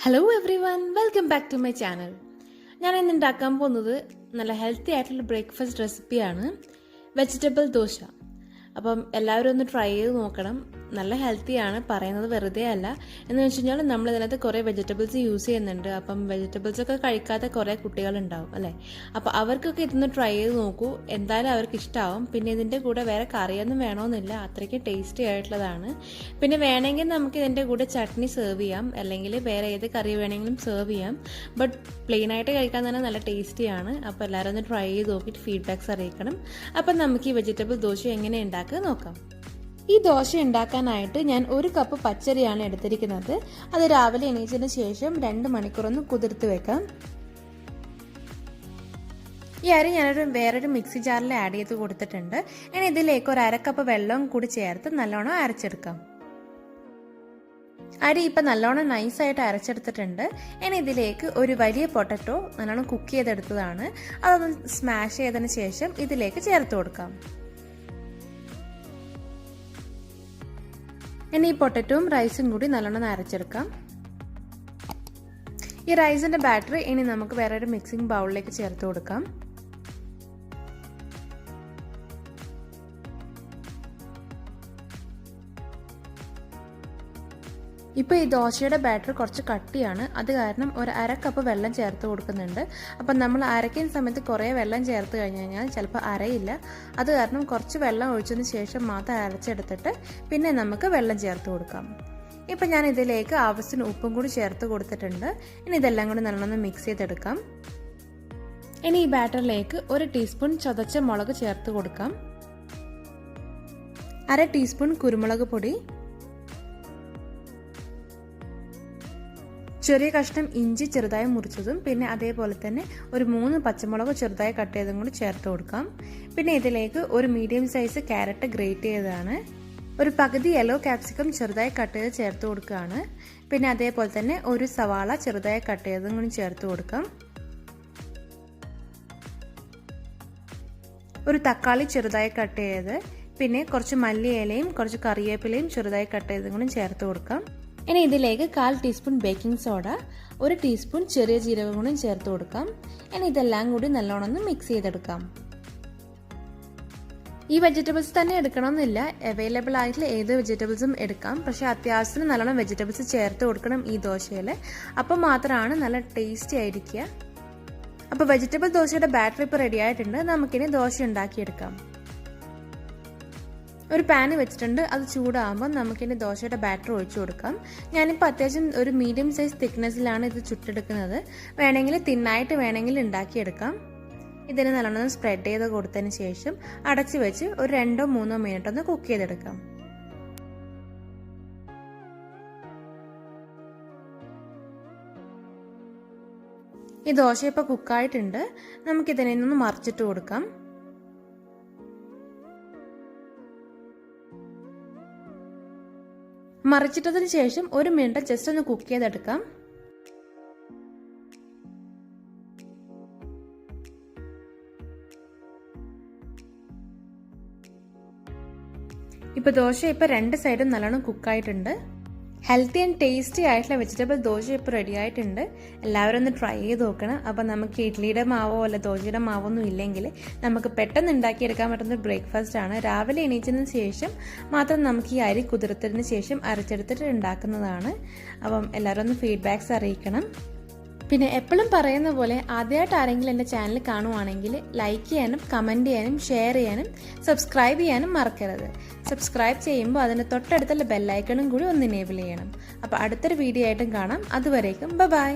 Hello everyone, welcome back to my channel. ഞാൻ ഇന്ന് ഉണ്ടാക്കാൻ പോകുന്നത് നല്ല ഹെൽത്തി ആയിട്ടുള്ള ബ്രേക്ക്ഫാസ്റ്റ് റെസിപ്പിയാണ്, വെജിറ്റബിൾ ദോശ. അപ്പം എല്ലാവരും ഒന്ന് ട്രൈ ചെയ്ത് നോക്കണം. നല്ല ഹെൽത്തിയാണ്, പറയുന്നത് വെറുതെ അല്ല. എന്ന് വെച്ച് കഴിഞ്ഞാൽ നമ്മൾ ഇതിനകത്ത് കുറേ വെജിറ്റബിൾസ് യൂസ് ചെയ്യുന്നുണ്ട്. അപ്പം വെജിറ്റബിൾസൊക്കെ കഴിക്കാത്ത കുറേ കുട്ടികളുണ്ടാവും അല്ലേ. അപ്പോൾ അവർക്കൊക്കെ ഇതൊന്ന് ട്രൈ ചെയ്ത് നോക്കൂ, എന്തായാലും അവർക്ക് ഇഷ്ടമാവും. പിന്നെ ഇതിൻ്റെ കൂടെ വേറെ കറിയൊന്നും വേണമെന്നില്ല, അത്രയ്ക്ക് ടേസ്റ്റി ആയിട്ടുള്ളതാണ്. പിന്നെ വേണമെങ്കിൽ നമുക്ക് ഇതിൻ്റെ കൂടെ ചട്നി സെർവ് ചെയ്യാം, അല്ലെങ്കിൽ വേറെ ഏത് കറി വേണമെങ്കിലും സെർവ് ചെയ്യാം. ബട്ട് പ്ലെയിനായിട്ട് കഴിക്കാൻ തന്നെ നല്ല ടേസ്റ്റിയാണ്. അപ്പോൾ എല്ലാവരും ഒന്ന് ട്രൈ ചെയ്ത് നോക്കിയിട്ട് ഫീഡ്ബാക്ക്സ് അറിയിക്കണം. അപ്പം നമുക്ക് ഈ വെജിറ്റബിൾ ദോശ എങ്ങനെ ഉണ്ടാക്കുക നോക്കാം. ഈ ദോശ ഉണ്ടാക്കാനായിട്ട് ഞാൻ 1 കപ്പ് പച്ചരിയാണ് എടുത്തിരിക്കുന്നത്. അത് രാവിലെ എണീച്ചതിന് ശേഷം 2 മണിക്കൂറൊന്ന് കുതിർത്ത് വെക്കാം. ഈ അരി ഞാനൊരു വേറൊരു മിക്സി ജാറിൽ ആഡ് ചെയ്ത് കൊടുത്തിട്ടുണ്ട്. ഇനി ഇതിലേക്ക് 1/2 കപ്പ് വെള്ളവും കൂടി ചേർത്ത് നല്ലോണം അരച്ചെടുക്കാം. അരി ഇപ്പം നല്ലോണം നൈസായിട്ട് അരച്ചെടുത്തിട്ടുണ്ട്. ഇനി ഇതിലേക്ക് ഒരു വലിയ പൊട്ടറ്റോ നല്ലോണം കുക്ക് ചെയ്തെടുത്തതാണ്, അതൊന്ന് സ്മാഷ് ചെയ്തതിന് ശേഷം ഇതിലേക്ക് ചേർത്ത് കൊടുക്കാം. ഇനി ഈ പൊട്ടറ്റോയും റൈസും കൂടി നല്ലോണം അരച്ചെടുക്കാം. ഈ റൈസിന്റെ ബാറ്റർ ഇനി നമുക്ക് വേറെ ഒരു മിക്സിംഗ് ബൗളിലേക്ക് ചേർത്ത് കൊടുക്കാം. ഇപ്പോൾ ഈ ദോശയുടെ ബാറ്റർ കുറച്ച് കട്ടിയാണ്, അത് കാരണം 1/2 കപ്പ് വെള്ളം ചേർത്ത് കൊടുക്കുന്നുണ്ട്. അപ്പം നമ്മൾ അരയ്ക്കുന്ന സമയത്ത് കുറേ വെള്ളം ചേർത്ത് കഴിഞ്ഞാൽ ചിലപ്പോൾ അരയില്ല. അത് കാരണം കുറച്ച് വെള്ളം ഒഴിച്ചതിന് ശേഷം മാത്രം അരച്ചെടുത്തിട്ട് പിന്നെ നമുക്ക് വെള്ളം ചേർത്ത് കൊടുക്കാം. ഇപ്പം ഞാൻ ഇതിലേക്ക് ആവശ്യത്തിന് ഉപ്പും കൂടി ചേർത്ത് കൊടുത്തിട്ടുണ്ട്. ഇനി ഇതെല്ലാം കൂടി നല്ലോണം മിക്സ് ചെയ്തെടുക്കാം. ഇനി ഈ ബാറ്ററിലേക്ക് 1 ടീസ്പൂൺ ചതച്ച മുളക് ചേർത്ത് കൊടുക്കാം, 1/2 ടീസ്പൂൺ കുരുമുളക് പൊടി, ചെറിയ കഷ്ണം ഇഞ്ചി ചെറുതായി മുറിച്ചതും, പിന്നെ അതേപോലെ തന്നെ ഒരു 3 പച്ചമുളക് ചെറുതായി കട്ട് ചെയ്തും കൂടി ചേർത്ത് കൊടുക്കാം. പിന്നെ ഇതിലേക്ക് ഒരു മീഡിയം സൈസ് ക്യാരറ്റ് ഗ്രേറ്റ് ചെയ്തതാണ്, ഒരു പകുതി യെല്ലോ കാപ്സിക്കം ചെറുതായി കട്ട് ചെയ്ത് ചേർത്ത് കൊടുക്കുകയാണ്. പിന്നെ അതേപോലെ തന്നെ ഒരു സവാള ചെറുതായി കട്ട് ചെയ്തും കൂടി ചേർത്ത് കൊടുക്കാം. ഒരു തക്കാളി ചെറുതായി കട്ട് ചെയ്ത്, പിന്നെ കുറച്ച് മല്ലിയിലയും കുറച്ച് കറിവേപ്പിലയും ചെറുതായി കട്ട് ചെയ്തും കൂടി ചേർത്ത് കൊടുക്കാം. ഇനി ഇതിലേക്ക് 1/4 ടീസ്പൂൺ ബേക്കിംഗ് സോഡ, 1 ടീസ്പൂൺ ചെറിയ ജീരകം കൂടി ചേർത്ത് കൊടുക്കാം. ഇനി ഇതെല്ലാം കൂടി നല്ലോണം മിക്സ് ചെയ്തെടുക്കാം. ഈ വെജിറ്റബിൾസ് തന്നെ എടുക്കണമെന്നില്ല, അവൈലബിൾ ആയിട്ടുള്ള ഏത് വെജിറ്റബിൾസും എടുക്കാം. പക്ഷേ അത്യാവശ്യത്തിന് നല്ലോണം വെജിറ്റബിൾസ് ചേർത്ത് കൊടുക്കണം ഈ ദോശയിൽ, അപ്പം മാത്രമാണ് നല്ല ടേസ്റ്റി ആയിരിക്കുക. അപ്പോൾ വെജിറ്റബിൾ ദോശയുടെ ബാറ്റർ ഇപ്പോൾ റെഡി ആയിട്ടുണ്ട്. നമുക്കിനി ദോശ ഉണ്ടാക്കിയെടുക്കാം. ഒരു പാന് വെച്ചിട്ടുണ്ട്, അത് ചൂടാകുമ്പോൾ നമുക്കിനി ദോശയുടെ ബാറ്റർ ഒഴിച്ചു കൊടുക്കാം. ഞാനിപ്പോൾ അത്യാവശ്യം ഒരു മീഡിയം സൈസ് തിക്നെസ്സിലാണ് ഇത് ചുട്ടെടുക്കുന്നത്. വേണമെങ്കിൽ തിന്നായിട്ട് വേണമെങ്കിൽ ഉണ്ടാക്കിയെടുക്കാം. ഇതിന് നല്ലോണം സ്പ്രെഡ് ചെയ്ത് കൊടുത്തതിന് ശേഷം അടച്ചു വെച്ച് ഒരു 2-3 മിനിറ്റ് ഒന്ന് കുക്ക് ചെയ്തെടുക്കാം. ഈ ദോശ ഇപ്പോൾ കുക്കായിട്ടുണ്ട്. നമുക്കിതിനെ ഒന്ന് മറിച്ചിട്ട് കൊടുക്കാം. മറിച്ചിട്ടതിന് ശേഷം 1 മിനിറ്റ് ജസ്റ്റ് ഒന്ന് കുക്ക് ചെയ്തെടുക്കാം. ഇപ്പോൾ ദോശ ഇപ്പോൾ 2 സൈഡും നല്ലോണം കുക്കായിട്ടുണ്ട്. ഹെൽത്തി ആൻഡ് ടേസ്റ്റി ആയിട്ടുള്ള വെജിറ്റബിൾ ദോശ ഇപ്പോൾ റെഡി ആയിട്ടുണ്ട്. എല്ലാവരും ഒന്ന് ട്രൈ ചെയ്ത് നോക്കണം. അപ്പം നമുക്ക് ഇഡ്ലിയുടെ മാവോ അല്ല ദോശയുടെ മാവോ ഒന്നും ഇല്ലെങ്കിൽ നമുക്ക് പെട്ടെന്ന് ഉണ്ടാക്കിയെടുക്കാൻ പറ്റുന്ന ബ്രേക്ക്ഫാസ്റ്റ് ആണ്. രാവിലെ എണീച്ചതിന് ശേഷം മാത്രം നമുക്ക് ഈ അരി കുതിർത്തതിന് ശേഷം അരച്ചെടുത്തിട്ട് ഉണ്ടാക്കുന്നതാണ്. അപ്പം എല്ലാവരും ഒന്ന് ഫീഡ്ബാക്ക്സ് അറിയിക്കണം. പിന്നെ എപ്പോഴും പറയുന്ന പോലെ ആദ്യമായിട്ട് ആരെങ്കിലും എൻ്റെ ചാനൽ കാണുവാണെങ്കിൽ ലൈക്ക് ചെയ്യാനും കമൻറ്റ് ചെയ്യാനും ഷെയർ ചെയ്യാനും സബ്സ്ക്രൈബ് ചെയ്യാനും മറക്കരുത്. സബ്സ്ക്രൈബ് ചെയ്യുമ്പോൾ അതിന് തൊട്ടടുത്തുള്ള ബെല്ലൈക്കണും കൂടി ഒന്ന് എനേബിൾ ചെയ്യണം. അപ്പോൾ അടുത്തൊരു വീഡിയോ ആയിട്ടും കാണാം. അതുവരേക്കും ബൈ.